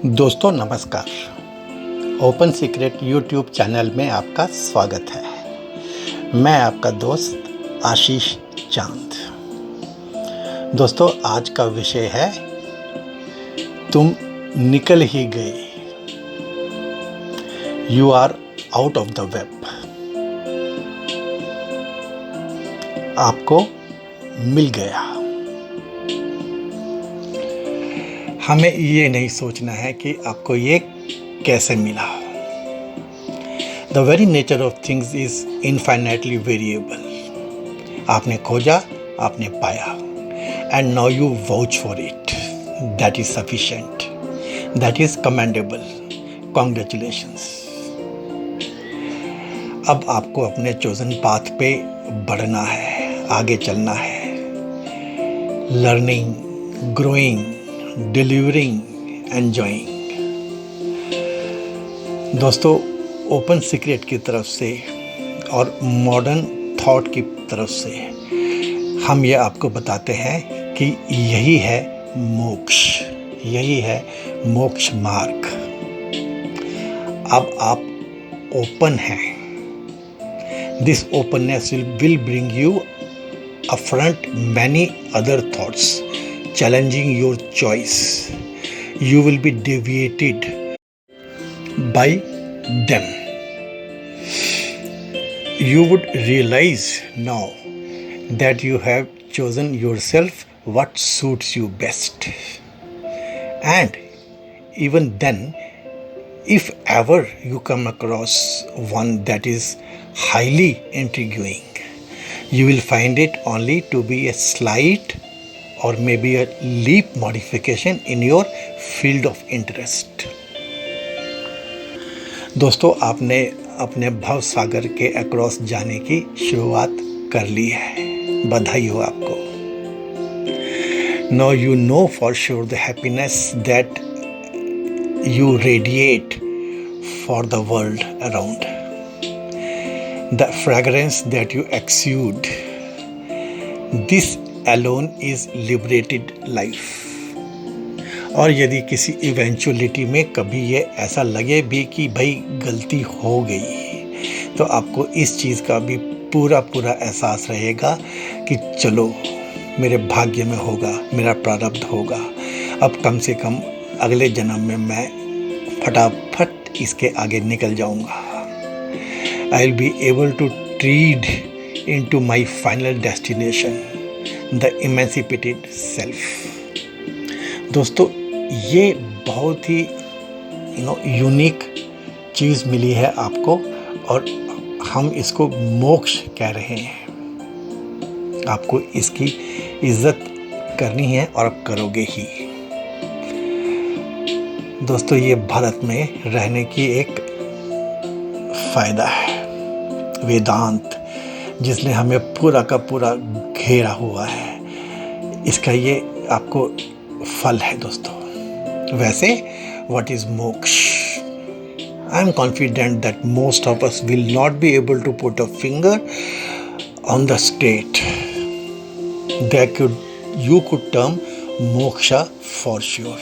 दोस्तों नमस्कार। Open secret YouTube channel में आपका स्वागत है। मैं आपका दोस्त आशीष चांद। दोस्तों आज का विषय है तुम निकल ही गए, you are out of the web. आपको मिल गया। हमें ये नहीं सोचना है कि आपको ये कैसे मिला। The very nature of things is infinitely variable. आपने खोजा, आपने पाया, and now you vouch for it. That is sufficient, that is commendable. Congratulations. अब आपको अपने चोजन पाथ पे बढ़ना है, आगे चलना है। Learning, growing, delivering, enjoying. दोस्तों ओपन सीक्रेट की तरफ से और मॉडर्न थॉट की तरफ से हम ये आपको बताते हैं कि यही है मोक्ष, यही है मोक्ष मार्ग। अब आप ओपन हैं। This openness will bring you affront many other thoughts, challenging your choice. You will be deviated by them. You would realize now that you have chosen yourself what suits you best. And even then, if ever you come across one that is highly intriguing, you will find it only to be a slight or maybe a leap modification in your field of interest. दोस्तों आपने अपने भव सागर के across जाने की शुरुआत कर ली है। बधाई हो आपको। Now you know for sure the happiness that you radiate for the world around, the fragrance that you exude. This alone is liberated life. और यदि किसी इवेंचुअलिटी में कभी ये ऐसा लगे भी कि भाई गलती हो गई, तो आपको इस चीज़ का भी पूरा एहसास रहेगा कि चलो मेरे भाग्य में होगा, मेरा प्रारब्ध होगा। अब कम से कम अगले जन्म में मैं फटाफट इसके आगे निकल जाऊंगा। I will be able to tread into my final destination, the emancipated self. दोस्तों ये बहुत ही यूनिक चीज़ मिली है आपको, और हम इसको मोक्ष कह रहे हैं। आपको इसकी इज्जत करनी है और आप करोगे ही। दोस्तों ये भारत में रहने की एक फ़ायदा है, वेदांत जिसने हमें पूरा का पूरा घेरा हुआ है, इसका ये आपको फल है दोस्तों। वैसे what is moksha? I am confident that most of us will not be able to put a finger on the state that you could term moksha for sure.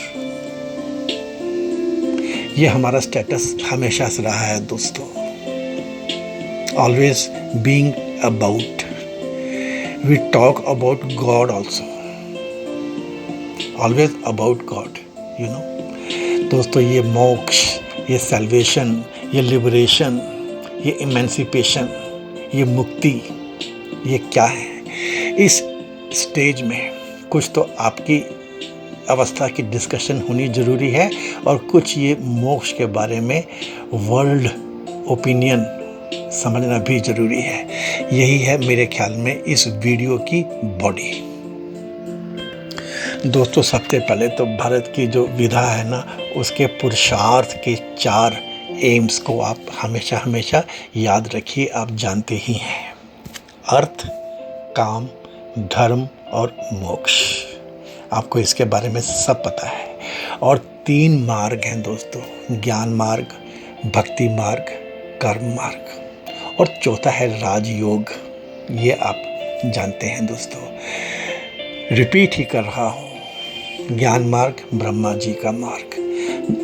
ये हमारा स्टेटस हमेशा से रहा है दोस्तों। Always being about, we talk about God also, always about God, you know. दोस्तों ये मोक्ष, ये सैल्वेशन, ये लिबरेशन, ये इमेंसिपेशन, ये मुक्ति, ये क्या है? इस स्टेज में कुछ तो आपकी अवस्था की डिस्कशन होनी ज़रूरी है, और कुछ ये मोक्ष के बारे में वर्ल्ड ओपिनियन समझना भी ज़रूरी है। यही है मेरे ख्याल में इस वीडियो की बॉडी। दोस्तों सबसे पहले तो भारत की जो विधा है ना, उसके पुरुषार्थ के 4 एम्स को आप हमेशा याद रखिए। आप जानते ही हैं, अर्थ, काम, धर्म और मोक्ष। आपको इसके बारे में सब पता है। और 3 मार्ग हैं दोस्तों, ज्ञान मार्ग, भक्ति मार्ग, कर्म मार्ग, और चौथा है राजयोग। ये आप जानते हैं दोस्तों। रिपीट ही कर रहा हूँ, ज्ञान मार्ग ब्रह्मा जी का मार्ग,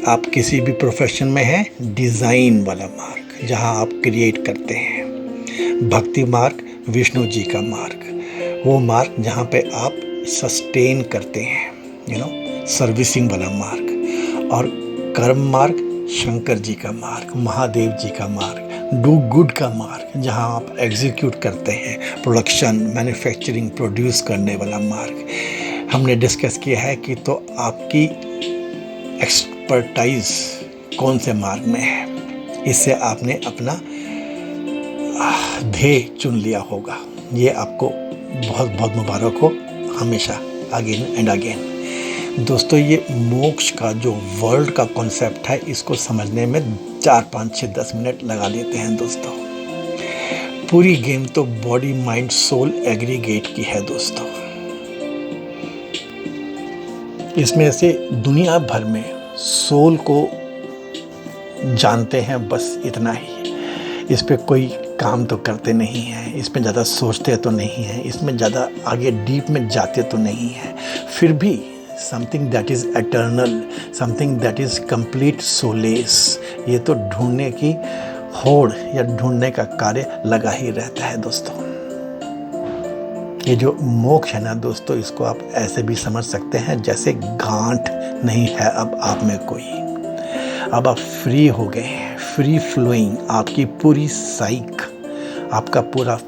आप किसी भी प्रोफेशन में हैं, डिज़ाइन वाला मार्ग जहाँ आप क्रिएट करते हैं। भक्ति मार्ग, विष्णु जी का मार्ग, वो मार्ग जहाँ पे आप सस्टेन करते हैं, सर्विसिंग वाला मार्ग। और कर्म मार्ग, शंकर जी का मार्ग, महादेव जी का मार्ग, डू गुड का मार्ग जहाँ आप एग्जीक्यूट करते हैं, प्रोडक्शन, मैन्युफैक्चरिंग, प्रोड्यूस करने वाला मार्ग। हमने डिस्कस किया है कि तो आपकी एक्सपर्टाइज कौन से मार्ग में है, इससे आपने अपना ध्येय चुन लिया होगा। ये आपको बहुत बहुत मुबारक हो हमेशा, अगेन एंड अगेन। दोस्तों, ये मोक्ष का जो वर्ल्ड का कॉन्सेप्ट है, इसको समझने में 4, 5, 6, 10 मिनट लगा देते हैं दोस्तों। पूरी गेम तो बॉडी, माइंड, सोल एग्रीगेट की है दोस्तों। इसमें से दुनिया भर में सोल को जानते हैं, बस इतना ही। इस पे कोई काम तो करते नहीं हैं, इसमें ज़्यादा सोचते तो नहीं हैं, इसमें ज़्यादा आगे डीप में जाते तो नहीं हैं। फिर भी something that is eternal, something that is complete solace, ये तो ढूंढने की होड़ या ढूंढने का कार्य लगा ही रहता है दोस्तों। ये जो मोक्ष है ना दोस्तों, इसको आप ऐसे भी समझ सकते हैं जैसे गांठ नहीं है अब आप में कोई। अब आप फ्री हो गए हैं, फ्री फ्लोइंग। आपकी पूरी साइक, आपका पूरा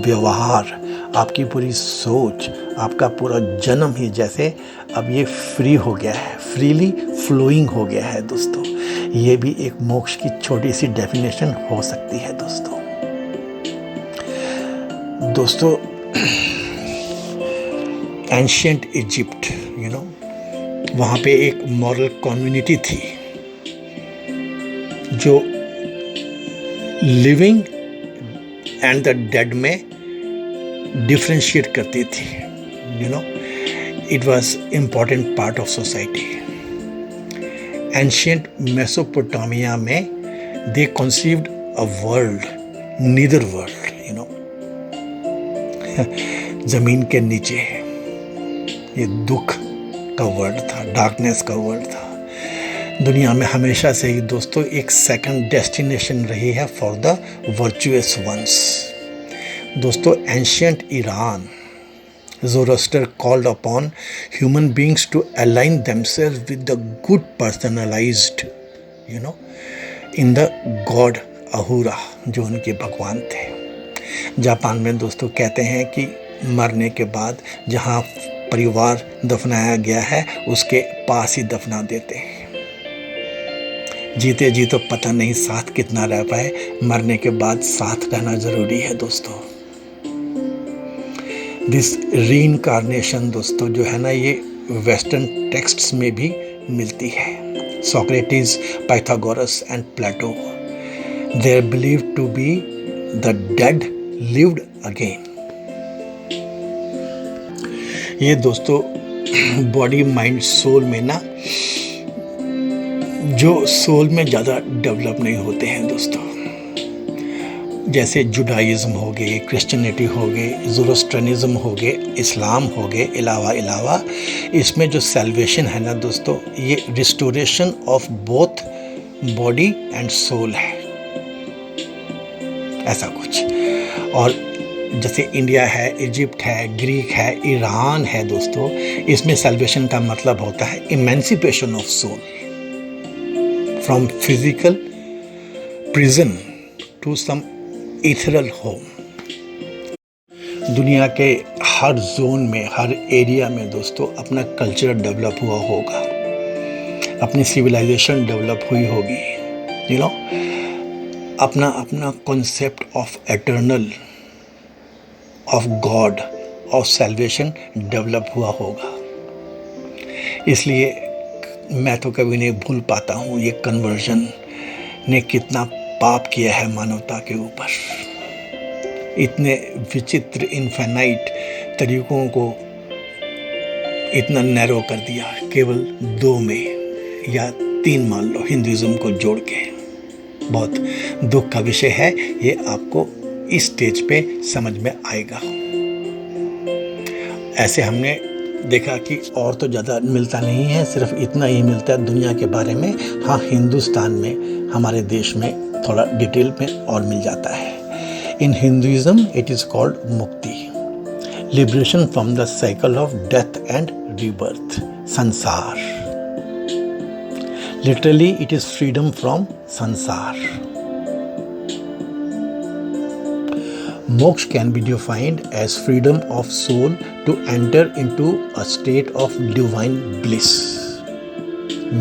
व्यवहार, आपकी पूरी सोच, आपका पूरा जन्म ही जैसे अब ये फ्री हो गया है, फ्रीली फ्लोइंग हो गया है दोस्तों। ये भी एक मोक्ष की छोटी सी डेफिनेशन हो सकती है दोस्तों। दोस्तों, एंशिएंट इजिप्ट, वहाँ पे एक मॉरल कम्युनिटी थी जो लिविंग एंड द डेड में डिफ्रेंशिएट करती थी। It was important part of society. Ancient Mesopotamia में they conceived a world, nether world, जमीन के नीचे ये दुख का वर्ल्ड था, डार्कनेस का वर्ल्ड था। दुनिया में हमेशा से ही दोस्तों एक सेकंड डेस्टिनेशन रही है फॉर द वर्चुअस वंस। दोस्तों, ancient Iran, Zoroaster called upon human beings to align themselves with the good personalized, in the god Ahura, जो उनके भगवान थे। जापान में दोस्तों कहते हैं कि मरने के बाद जहाँ परिवार दफनाया गया है उसके पास ही दफना देते हैं। जीते जी तो पता नहीं साथ कितना रह पाए, मरने के बाद साथ रहना जरूरी है दोस्तों। दिस रीइंकार्नेशन दोस्तों जो है ना, ये वेस्टर्न टेक्स्ट्स में भी मिलती है। Socrates, Pythagoras and Plato, they are believed to be the dead lived again. ये दोस्तों बॉडी, माइंड, सोल में ना, जो सोल में ज़्यादा डेवलप नहीं होते हैं दोस्तों, जैसे जुडाइज़म हो गए, क्रिश्चियनिटी हो गए, ज़ोरोस्ट्रियनिज़म हो गए, इस्लाम हो गए, अलावा इसमें जो सैल्वेशन है ना दोस्तों, ये restoration of both body and soul है, ऐसा कुछ। और जैसे इंडिया है, इजिप्ट है, ग्रीक है, ईरान है दोस्तों, इसमें सैल्वेशन का मतलब होता है emancipation of soul from physical prison to some ethereal home. दुनिया के हर जोन में, हर एरिया में दोस्तों अपना कल्चर डेवलप हुआ होगा, अपनी सिविलाइजेशन डेवलप हुई होगी, अपना अपना concept of eternal, of God, of salvation develop हुआ होगा। इसलिए मैं तो कभी नहीं भूल पाता हूँ ये कन्वर्जन ने कितना पाप किया है मानवता के ऊपर। इतने विचित्र इनफाइनाइट तरीकों को इतना नैरो कर दिया, केवल 2 में या 3 मान लो हिंदुइज्म को जोड़ के। बहुत दुख का विषय है, ये आपको इस स्टेज पे समझ में आएगा। ऐसे हमने देखा कि और तो ज़्यादा मिलता नहीं है, सिर्फ इतना ही मिलता है दुनिया के बारे में। हाँ, हिंदुस्तान में, हमारे देश में थोड़ा डिटेल में और मिल जाता है। In Hinduism it is called mukti, liberation from the cycle of death and rebirth, samsara. Literally it is freedom from samsara. Moksha can be defined as freedom of soul to enter into a state of divine bliss,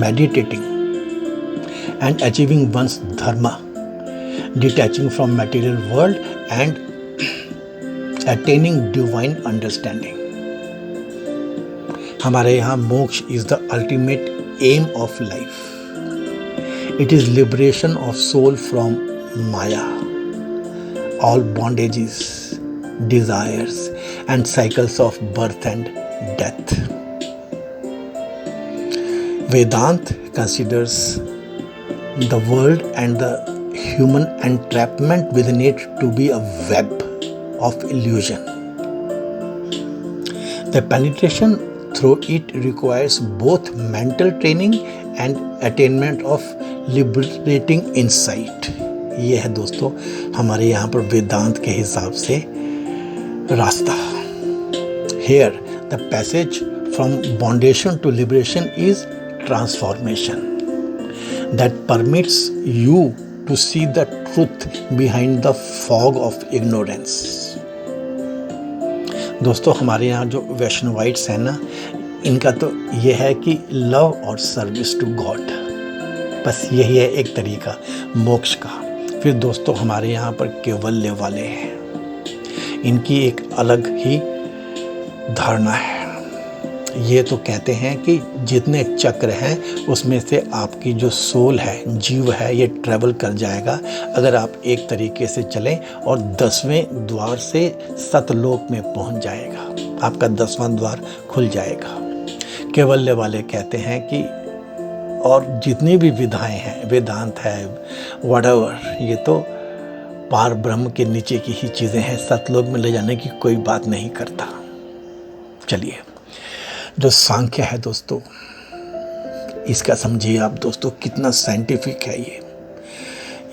meditating and achieving one's dharma, detaching from material world and attaining divine understanding. हमारे यहाँ मोक्ष is the ultimate aim of life. It is liberation of soul from Maya, all bondages, desires and cycles of birth and death. Vedanta considers the world and the human entrapment within it to be a web of illusion. The penetration through it requires both mental training and attainment of liberating insight. ये है दोस्तों हमारे यहाँ पर वेदांत के हिसाब से रास्ता। Here the passage from bondage to liberation is transformation that permits you to see the truth behind the fog of ignorance. दोस्तों हमारे यहाँ जो वैष्णवाइट्स हैं ना, इनका तो ये है कि लव और सर्विस टू गॉड, बस यही है एक तरीका मोक्ष का। फिर दोस्तों हमारे यहाँ पर केवल्य वाले हैं, इनकी एक अलग ही धारणा है। ये तो कहते हैं कि जितने चक्र हैं उसमें से आपकी जो सोल है, जीव है, ये ट्रैवल कर जाएगा अगर आप एक तरीके से चलें और 10वें द्वार से सतलोक में पहुंच जाएगा, आपका 10वां द्वार खुल जाएगा। केवल्य वाले कहते हैं कि और जितनी भी विधाएं हैं, वेदांत है, व्हाटएवर, ये तो पार ब्रह्म के नीचे की ही चीज़ें हैं, सतलोक में ले जाने की कोई बात नहीं करता। चलिए, जो सांख्य है दोस्तों, इसका समझिए आप दोस्तों कितना साइंटिफिक है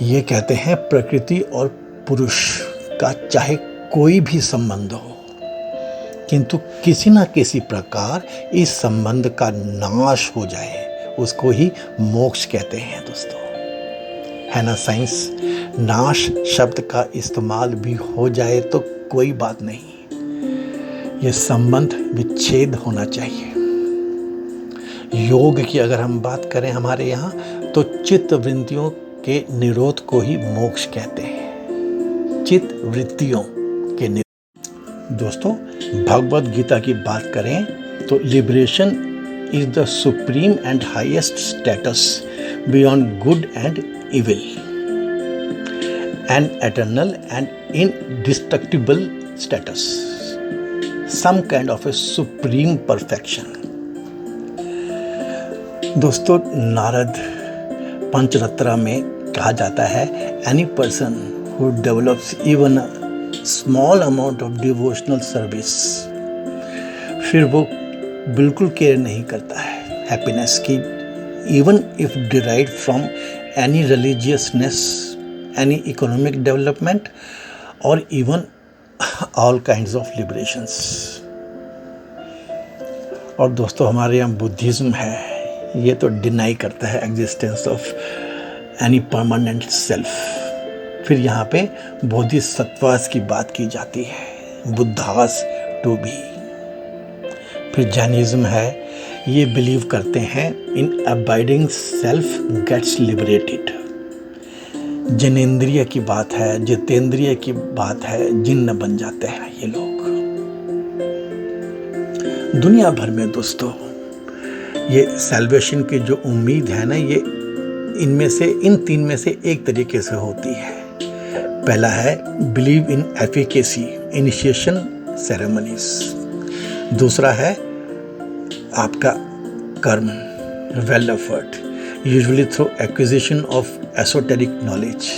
ये कहते हैं प्रकृति और पुरुष का चाहे कोई भी संबंध हो, किंतु किसी न किसी प्रकार इस संबंध का नाश हो जाए, उसको ही मोक्ष कहते हैं दोस्तों, है ना। साइंस, नाश शब्द का इस्तेमाल भी हो जाए तो कोई बात नहीं, ये संबंध विच्छेद होना चाहिए। योग की अगर हम बात करें हमारे यहाँ, तो चित्त वृत्तियों के निरोध को ही मोक्ष कहते हैं, चित्त वृत्तियों के निरोध। दोस्तों भगवद गीता की बात करें तो liberation is the supreme and highest status beyond good and evil, an eternal and indestructible status, some kind of a supreme perfection. दोस्तों नारद पंचरत्न में कहा जाता है, any person who develops even a small amount of devotional service, फिर वो बिल्कुल care नहीं करता है हैप्पीनेस की, even if derive from any religiousness, any economic development और even all kinds of liberations. और दोस्तों हमारे यहाँ बुद्धिज़्म है, ये तो डिनाई करता है existence of any permanent self. फिर यहाँ पे बोधिसत्वास की बात की जाती है, बुद्धास टू बी। फिर जैनिज्म है, ये बिलीव करते हैं इन अबाइडिंग सेल्फ गेट्स लिबरेटेड। जनेंद्रिय की बात है, जितेंद्रिय की बात है, जिन्न बन जाते हैं ये लोग। दुनिया भर में दोस्तों ये सैल्वेशन की जो उम्मीद है ना, ये इनमें से, इन तीन में से एक तरीके से होती है। पहला है believe in efficacy, initiation ceremonies. दूसरा है आपका कर्म, well effort, usually through acquisition of esoteric knowledge,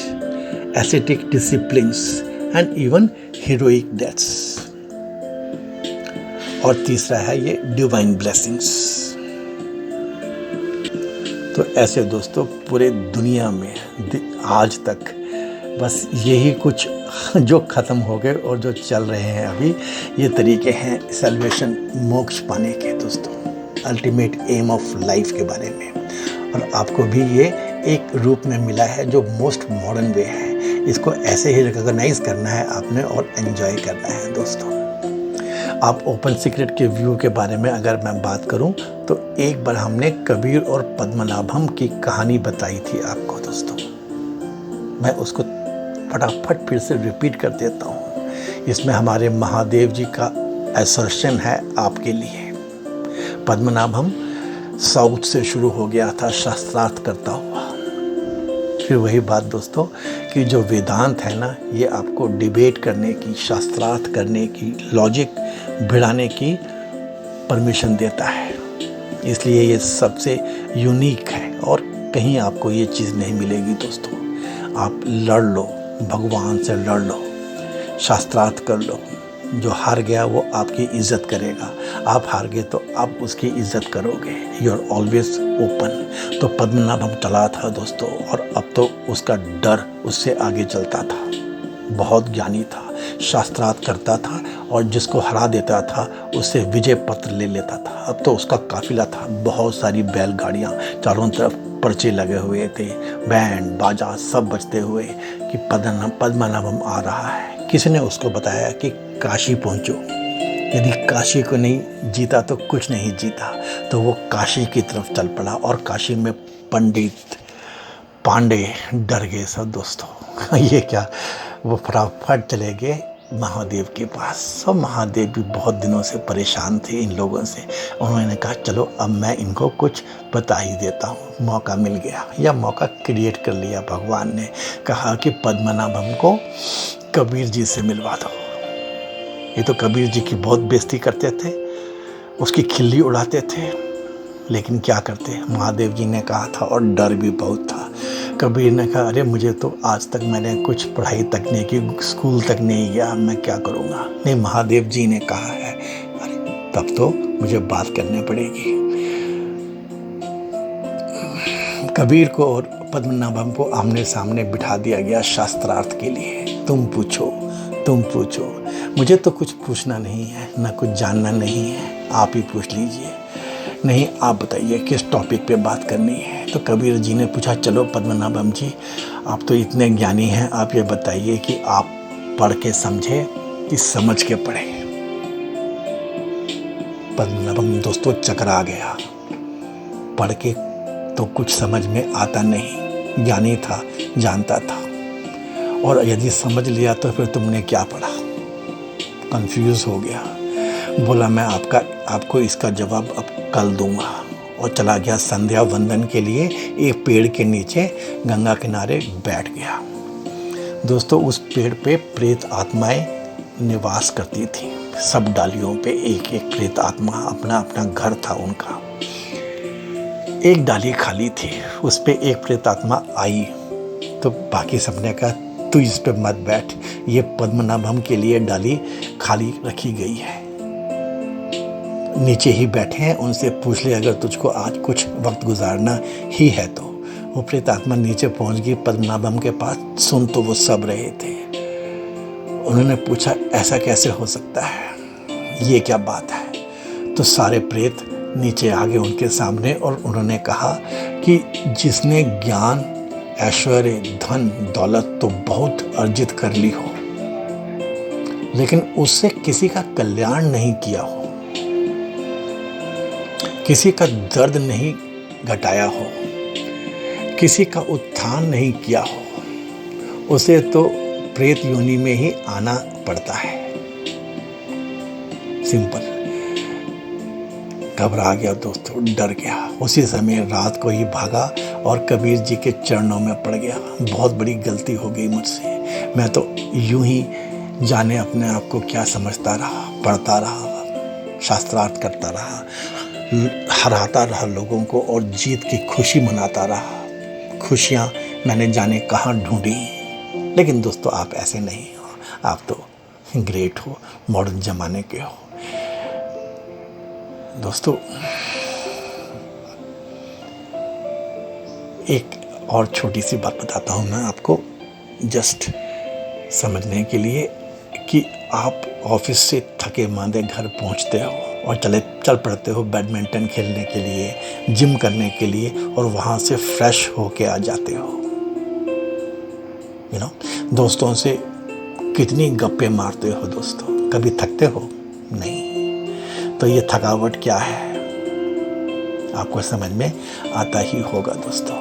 ascetic disciplines and even heroic deaths. और तीसरा है ये डिवाइन ब्लेसिंग्स। तो ऐसे दोस्तों पूरे दुनिया में आज तक बस यही कुछ जो ख़त्म हो गए और जो चल रहे हैं अभी, ये तरीके हैं सल्वेशन, मोक्ष पाने के दोस्तों, अल्टीमेट एम ऑफ लाइफ के बारे में। और आपको भी ये एक रूप में मिला है जो मोस्ट मॉडर्न वे है। इसको ऐसे ही रिकॉग्नाइज करना है आपने और एंजॉय करना है दोस्तों। आप ओपन सीक्रेट के व्यू के बारे में अगर मैं बात करूं तो एक बार हमने कबीर और पद्मनाभम की कहानी बताई थी आपको दोस्तों। मैं उसको फटाफट फिर से रिपीट कर देता हूं। इसमें हमारे महादेव जी का असर्शन है आपके लिए। पद्मनाभम साउथ से शुरू हो गया था शास्त्रार्थ करता हुआ। फिर वही बात दोस्तों कि जो वेदांत है ना, ये आपको डिबेट करने की, शास्त्रार्थ करने की, लॉजिक भिड़ाने की परमिशन देता है। इसलिए ये सबसे यूनिक है और कहीं आपको ये चीज़ नहीं मिलेगी दोस्तों। आप लड़ लो, भगवान से लड़ लो, शास्त्रार्थ कर लो। जो हार गया वो आपकी इज्जत करेगा, आप हार गए तो आप उसकी इज्जत करोगे। You are always open. तो पद्मनाभम चला था दोस्तों, और अब तो उसका डर उससे आगे चलता था। बहुत ज्ञानी था, शास्त्रार्थ करता था और जिसको हरा देता था उससे विजय पत्र ले लेता था। अब तो उसका काफिला था, बहुत सारी बैलगाड़ियाँ, चारों तरफ पर्चे लगे हुए थे, बैंड बाजा सब बजते हुए कि पद्मनाभम आ रहा है। किसी ने उसको बताया कि काशी पहुंचो, यदि काशी को नहीं जीता तो कुछ नहीं जीता। तो वो काशी की तरफ चल पड़ा और काशी में पंडित पांडे डर गए सब दोस्तों। ये क्या, वो फटाफट चले गए महादेव के पास। और महादेव भी बहुत दिनों से परेशान थे इन लोगों से। उन्होंने कहा चलो अब मैं इनको कुछ बता ही देता हूँ। मौका मिल गया, या मौका क्रिएट कर लिया भगवान ने। कहा कि पद्मनाभम को कबीर जी से मिलवा दो। ये तो कबीर जी की बहुत बेइज्जती करते थे, उसकी खिल्ली उड़ाते थे, लेकिन क्या करते, महादेव जी ने कहा था और डर भी बहुत था। कबीर ने कहा अरे मुझे तो आज तक मैंने कुछ पढ़ाई तक नहीं की, स्कूल तक नहीं गया, मैं क्या करूँगा। नहीं, महादेव जी ने कहा है, अरे तब तो मुझे बात करनी पड़ेगी। कबीर को और पद्मनाभम को आमने सामने बिठा दिया गया शास्त्रार्थ के लिए। तुम पूछो, तुम पूछो, मुझे तो कुछ पूछना नहीं है, ना कुछ जानना नहीं है, आप ही पूछ लीजिए। नहीं, आप बताइए किस टॉपिक पे बात करनी है। तो कबीर जी ने पूछा चलो पद्मनाभम जी, आप तो इतने ज्ञानी हैं, आप ये बताइए कि आप पढ़ के समझे कि समझ के पढ़े। पद्मनाभम दोस्तों चकरा गया। पढ़ के तो कुछ समझ में आता नहीं, ज्ञानी था, जानता था, और यदि समझ लिया तो फिर तुमने क्या पढ़ा। कंफ्यूज हो गया। बोला मैं आपको इसका जवाब अब कल दूंगा, और चला गया संध्या वंदन के लिए। एक पेड़ के नीचे गंगा किनारे बैठ गया। दोस्तों उस पेड़ पे प्रेत आत्माएं निवास करती थी। सब डालियों पे एक एक प्रेत आत्मा, अपना अपना घर था उनका। एक डाली खाली थी, उस पे एक प्रेत आत्मा आई तो बाकी सबने कहा तू इस पे मत बैठ, ये पद्मनाभम के लिए डाली खाली रखी गई है, नीचे ही बैठे हैं, उनसे पूछ ले अगर तुझको आज कुछ वक्त गुजारना ही है तो। वो प्रेत आत्मा नीचे पहुंच गई पद्मनाभम के पास। सुन तो वो सब रहे थे। उन्होंने पूछा ऐसा कैसे हो सकता है, ये क्या बात है। तो सारे प्रेत नीचे आ गए उनके सामने और उन्होंने कहा कि जिसने ज्ञान, ऐश्वर्य, धन, दौलत तो बहुत अर्जित कर ली हो, लेकिन उससे किसी का कल्याण नहीं किया हो, किसी का दर्द नहीं घटाया हो, किसी का उत्थान नहीं किया हो, उसे तो प्रेत योनि में ही आना पड़ता है। सिंपल। घबरा गया दोस्तों, डर गया। उसी समय रात को ही भागा और कबीर जी के चरणों में पड़ गया। बहुत बड़ी गलती हो गई मुझसे, मैं तो यूं ही जाने अपने आप को क्या समझता रहा, पढ़ता रहा, शास्त्रार्थ करता रहा, हराता रहा लोगों को और जीत की खुशी मनाता रहा। खुशियाँ मैंने जाने कहाँ ढूंढी। लेकिन दोस्तों आप ऐसे नहीं हो, आप तो ग्रेट हो, मॉडर्न ज़माने के हो। दोस्तों, एक और छोटी सी बात बताता हूँ मैं आपको, जस्ट समझने के लिए, कि आप ऑफिस से थके मांदे घर पहुँचते हो और चल पड़ते हो बैडमिंटन खेलने के लिए, जिम करने के लिए, और वहाँ से फ्रेश होके आ जाते हो। दोस्तों से कितनी गप्पे मारते हो दोस्तों, कभी थकते हो? नहीं। तो ये थकावट क्या है आपको समझ में आता ही होगा दोस्तों।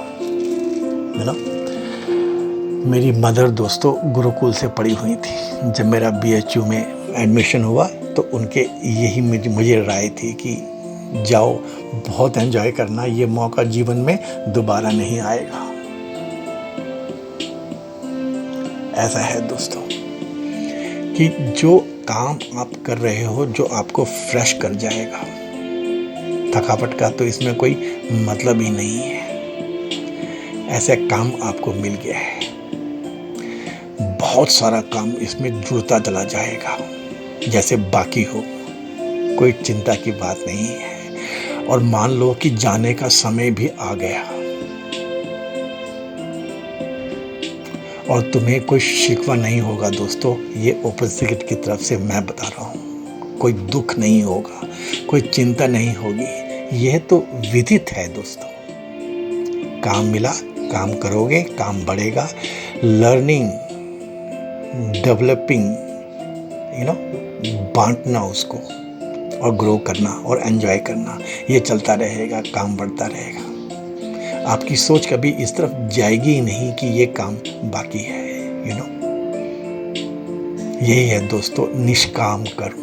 मेरी मदर दोस्तों गुरुकुल से पढ़ी हुई थी। जब मेरा BHU में एडमिशन हुआ तो उनके यही मुझे राय थी कि जाओ, बहुत एंजॉय करना, ये मौका जीवन में दोबारा नहीं आएगा। ऐसा है दोस्तों कि जो काम आप कर रहे हो, जो आपको फ्रेश कर जाएगा, थकावट का तो इसमें कोई मतलब ही नहीं है। ऐसा काम आपको मिल गया है, बहुत सारा काम इसमें जुड़ता चला जाएगा जैसे बाकी हो, कोई चिंता की बात नहीं है। और मान लो कि जाने का समय भी आ गया और तुम्हें कोई शिकवा नहीं होगा दोस्तों, ये ओपन सीक्रेट की तरफ से मैं बता रहा हूँ। कोई दुख नहीं होगा, कोई चिंता नहीं होगी, यह तो विदित है दोस्तों। काम मिला, काम करोगे, काम बढ़ेगा। लर्निंग, डेवलपिंग, बांटना उसको और ग्रो करना और एंजॉय करना, ये चलता रहेगा, काम बढ़ता रहेगा। आपकी सोच कभी इस तरफ जाएगी ही नहीं कि ये काम बाकी है। यही है दोस्तों निष्काम कर्म,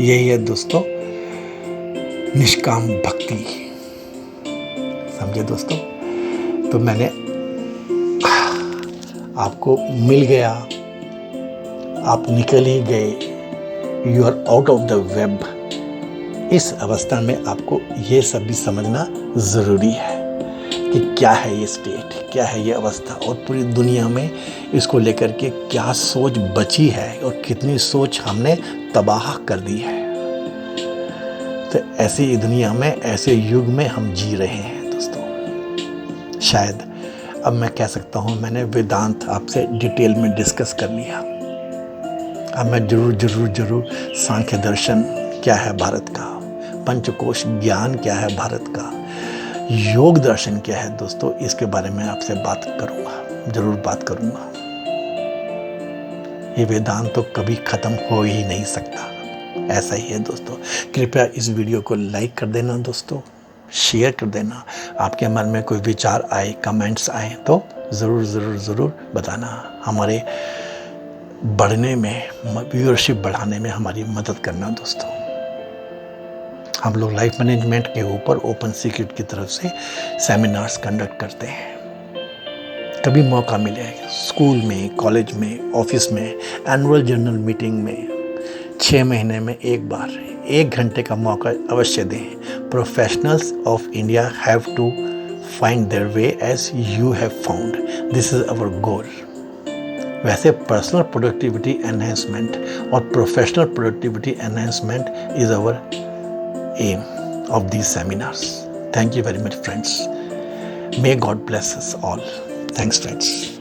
यही है दोस्तों निष्काम भक्ति। समझे दोस्तों? तो मैंने आपको मिल गया, आप निकल ही गए, you are out of the web. इस अवस्था में आपको ये सब भी समझना ज़रूरी है कि क्या है ये स्टेट, क्या है ये अवस्था, और पूरी दुनिया में इसको लेकर के क्या सोच बची है और कितनी सोच हमने तबाह कर दी है। तो ऐसी दुनिया में, ऐसे युग में हम जी रहे हैं दोस्तों। शायद अब मैं कह सकता हूँ मैंने वेदांत आपसे डिटेल में डिस्कस कर लिया। अब मैं जरूर सांख्य दर्शन क्या है भारत का, पंचकोश ज्ञान क्या है भारत का, योग दर्शन क्या है दोस्तों, इसके बारे में आपसे बात करूँगा, जरूर बात करूँगा। ये वेदांत तो कभी ख़त्म हो ही नहीं सकता, ऐसा ही है दोस्तों। कृपया इस वीडियो को लाइक कर देना दोस्तों, शेयर कर देना। आपके मन में कोई विचार आए, कमेंट्स आए तो ज़रूर बताना। हमारे बढ़ने में, व्यूअरशिप बढ़ाने में हमारी मदद करना दोस्तों। हम लोग लाइफ मैनेजमेंट के ऊपर ओपन सीक्रेट की तरफ से सेमिनार्स कंडक्ट करते हैं। कभी मौका मिले, स्कूल में, कॉलेज में, ऑफिस में, एनुअल जनरल मीटिंग में 6 महीने में एक बार 1 घंटे का मौका अवश्य दें। Professionals of India have to find their way as you have found, this is our goal. वैसे पर्सनल प्रोडक्टिविटी एनहेंसमेंट और professional productivity enhancement is our aim of these seminars. Thank you very much friends. May God bless us all. Thanks friends.